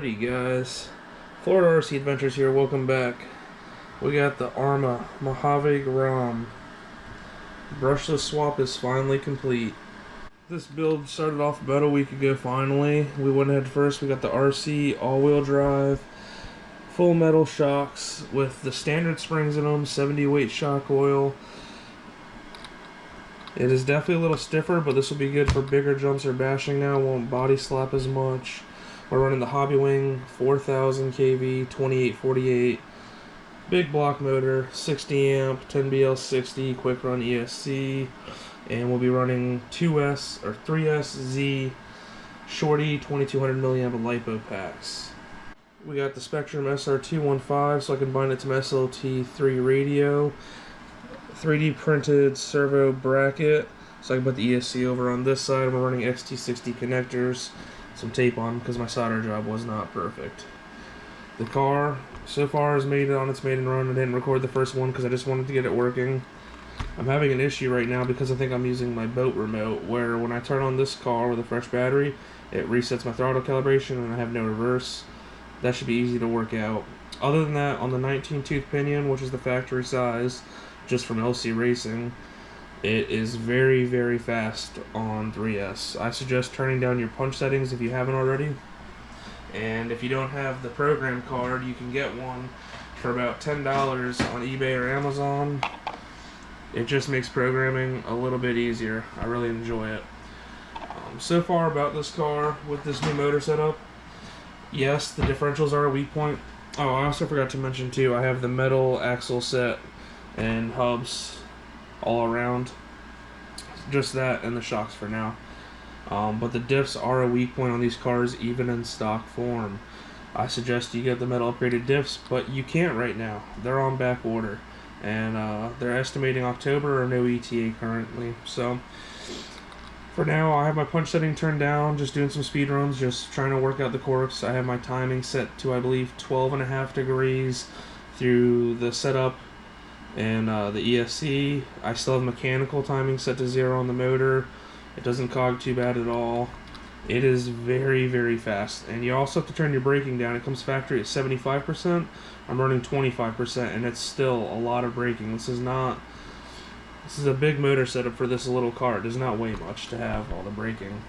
Alrighty guys, Florida RC Adventures here, welcome back. We got the Arrma Mojave Grom. Brushless swap is finally complete. This build started off about a week ago finally. We went ahead first, we got the RC all-wheel drive, full metal shocks with the standard springs in them, 70 weight shock oil. It is definitely a little stiffer, but this will be good for bigger jumps or bashing now, won't body slap as much. We're running the Hobby Wing 4000 kV 2848 big block motor, 60 amp 10BL60 quick run ESC, and we'll be running 2S or 3S Z shorty 2200 milliamp LiPo packs. We got the Spectrum SR215, so I can bind it to my SLT3 radio, 3D printed servo bracket, so I can put the ESC over on this side. We're running XT60 connectors, some tape on because my solder job was not perfect. The car so far has made it on its maiden run. I didn't record the first one because I just wanted to get it working. I'm having an issue right now because I think I'm using my boat remote, where when I turn on this car with a fresh battery, it resets my throttle calibration and I have no reverse. That should be easy to work out. Other than that, on the 19 tooth pinion, which is the factory size, just from LC Racing, it is very, very fast on 3S. I suggest turning down your punch settings if you haven't already. And if you don't have the program card, you can get one for about $10 on eBay or Amazon. It just makes programming a little bit easier. I really enjoy it. So far about this car with this new motor setup, yes, the differentials are a weak point. Oh, I also forgot to mention too, I have the metal axle set and hubs all around. Just that and the shocks for now. But the diffs are a weak point on these cars even in stock form. I suggest you get the metal upgraded diffs, but you can't right now. They're on back order, and they're estimating October or no ETA currently. So for now I have my punch setting turned down, just doing some speed runs, just trying to work out the quirks. I have my timing set to, I believe, 12.5 degrees through the setup and the ESC. I still have mechanical timing set to 0 on the motor. It doesn't cog too bad at all. It is very, very fast. And you also have to turn your braking down. It comes factory at 75%. I'm running 25%, and it's still a lot of braking. This is a big motor setup for this little car. It does not weigh much to have all the braking.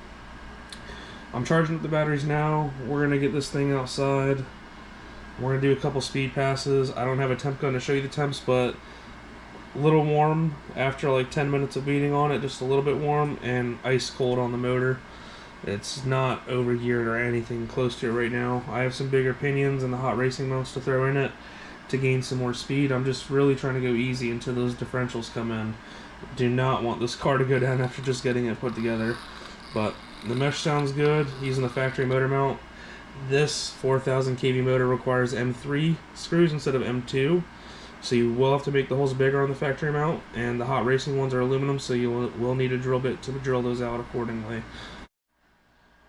I'm charging up the batteries now. We're going to get this thing outside. We're going to do a couple speed passes. I don't have a temp gun to show you the temps, but a little warm after like 10 minutes of beating on it, just a little bit warm, and ice cold on the motor. It's not overgeared or anything close to it right now. I have some bigger pinions and the hot racing mounts to throw in it to gain some more speed. I'm just really trying to go easy until those differentials come in. Do not want this car to go down after just getting it put together. But the mesh sounds good using the factory motor mount. This 4000 kV motor requires M3 screws instead of M2. So you will have to make the holes bigger on the factory mount, and the hot racing ones are aluminum, so you will need a drill bit to drill those out accordingly.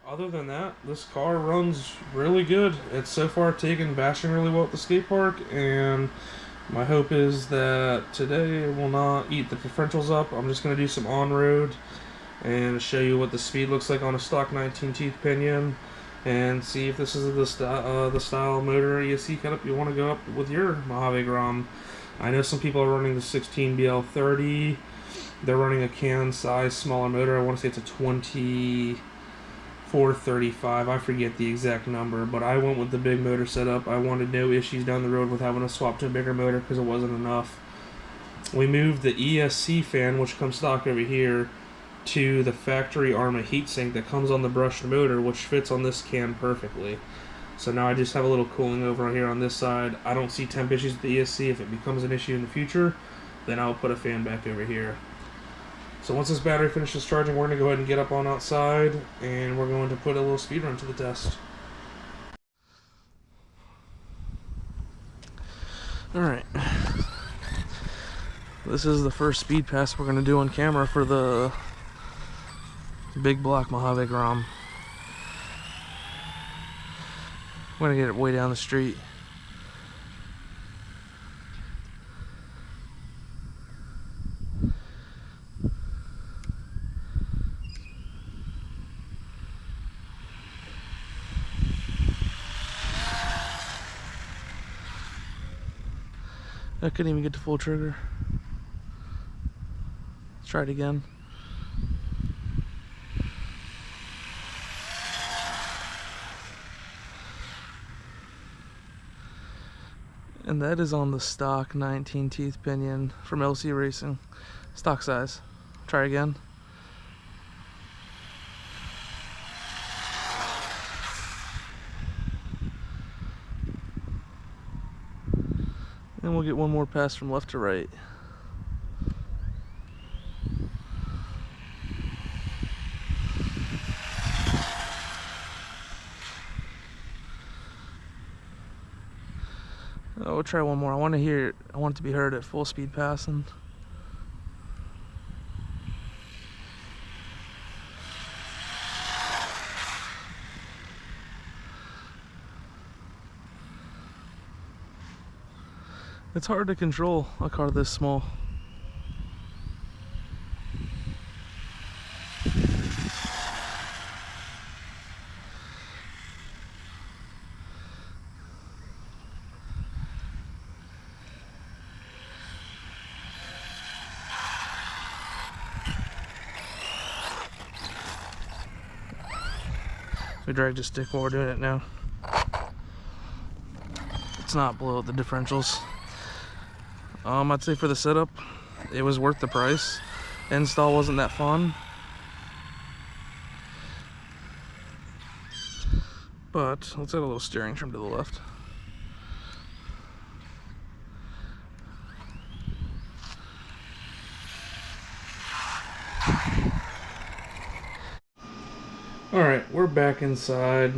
Other than that, this car runs really good. It's so far taken bashing really well at the skate park, and my hope is that today it will not eat the differentials up. I'm just going to do some on-road and show you what the speed looks like on a stock 19 teeth pinion, and see if this is the style motor ESC setup you want to go up with your Mojave Grom. I know some people are running the 16BL30. They're running a can size smaller motor. I want to say it's a 2435. I forget the exact number, but I went with the big motor setup. I wanted no issues down the road with having to swap to a bigger motor because it wasn't enough. We moved the ESC fan, which comes stock over here, to the factory Arrma heatsink that comes on the brushed motor, which fits on this can perfectly. So now I just have a little cooling over here on this side. I don't see temp issues with the ESC. If it becomes an issue in the future, then I'll put a fan back over here. So once this battery finishes charging, we're going to go ahead and get up on outside, and we're going to put a little speed run to the test. Alright. This is the first speed pass we're going to do on camera for the big block Mojave Grom. I'm going to get it way down the street. I couldn't even get to full trigger. Let's try it again. And that is on the stock 19 teeth pinion from LC Racing. Stock size. Try again. And we'll get one more pass from left to right. Oh, we'll try one more. I want to hear it. I want it to be heard at full speed passing. It's hard to control a car this small. We drag the stick while we're doing it now. It's not below the differentials. I'd say for the setup, it was worth the price. Install wasn't that fun, but let's add a little steering trim to the left. Alright, we're back inside.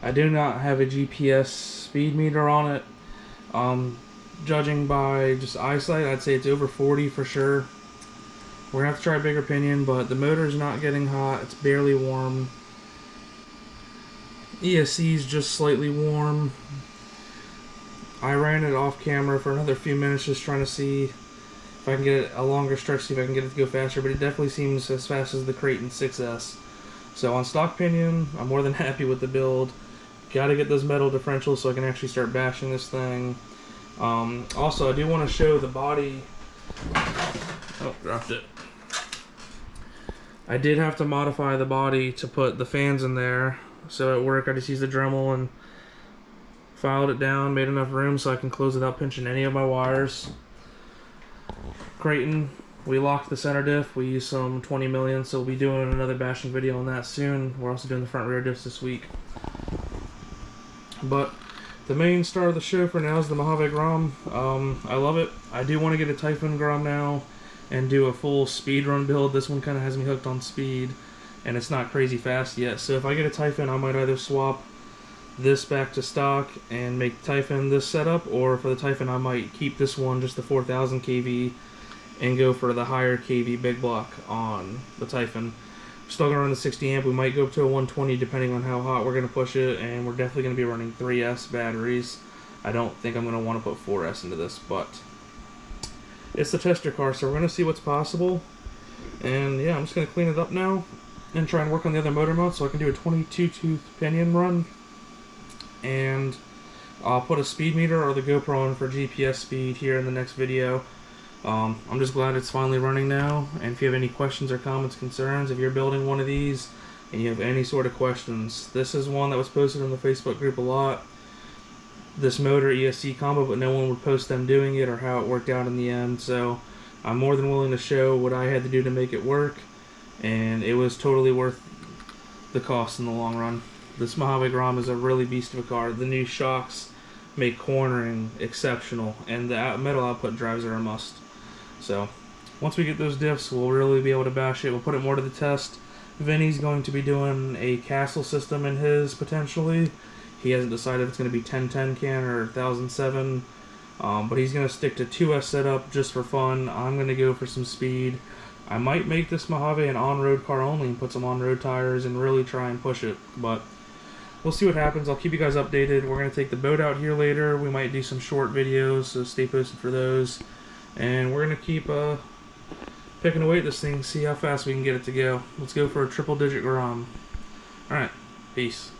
I do not have a GPS speed meter on it. Judging by just eyesight, I'd say it's over 40 for sure. We're gonna have to try a bigger pinion, but the motor's not getting hot. It's barely warm. ESC is just slightly warm. I ran it off camera for another few minutes just trying to see if I can get it a longer stretch, see if I can get it to go faster, but it definitely seems as fast as the Creighton 6S. So on stock pinion, I'm more than happy with the build. Gotta get those metal differentials so I can actually start bashing this thing. Also, I do want to show the body. Oh, dropped it. I did have to modify the body to put the fans in there. So at work, I just used the Dremel and filed it down, made enough room so I can close without pinching any of my wires. Creighton, we locked the center diff. We used some 20 million, so we'll be doing another bashing video on that soon. We're also doing the front rear diffs this week. But the main star of the show for now is the Mojave Grom. I love it. I do want to get a Typhoon Grom now and do a full speed run build. This one kind of has me hooked on speed, and it's not crazy fast yet. So if I get a Typhoon, I might either swap this back to stock and make Typhoon this setup, or for the Typhoon, I might keep this one, just the 4000 kV, and go for the higher kV big block on the Typhoon. Still gonna run the 60 amp. We might go up to a 120 depending on how hot we're gonna push it, and we're definitely gonna be running 3S batteries. I don't think I'm gonna want to put 4S into this, but it's the tester car, so we're gonna see what's possible. And yeah, I'm just gonna clean it up now and try and work on the other motor mounts so I can do a 22 tooth pinion run. And I'll put a speed meter or the GoPro on for GPS speed here in the next video. I'm just glad it's finally running now, and if you have any questions or comments, concerns, if you're building one of these and you have any sort of questions, this is one that was posted in the Facebook group a lot, this motor ESC combo, but no one would post them doing it or how it worked out in the end. So I'm more than willing to show what I had to do to make it work, and it was totally worth the cost in the long run. This Mojave Grom is a really beast of a car. The new shocks make cornering exceptional, and the metal output drives are a must. So once we get those diffs, we'll really be able to bash it. We'll put it more to the test. Vinny's going to be doing a castle system in his, potentially. He hasn't decided if it's going to be 1010 can or 1007, but he's going to stick to 2S setup just for fun. I'm going to go for some speed. I might make this Mojave an on-road car only and put some on-road tires and really try and push it, but we'll see what happens. I'll keep you guys updated. We're going to take the boat out here later. We might do some short videos, so stay posted for those. And we're going to keep picking away at this thing, see how fast we can get it to go. Let's go for a triple-digit Grom. Alright, peace.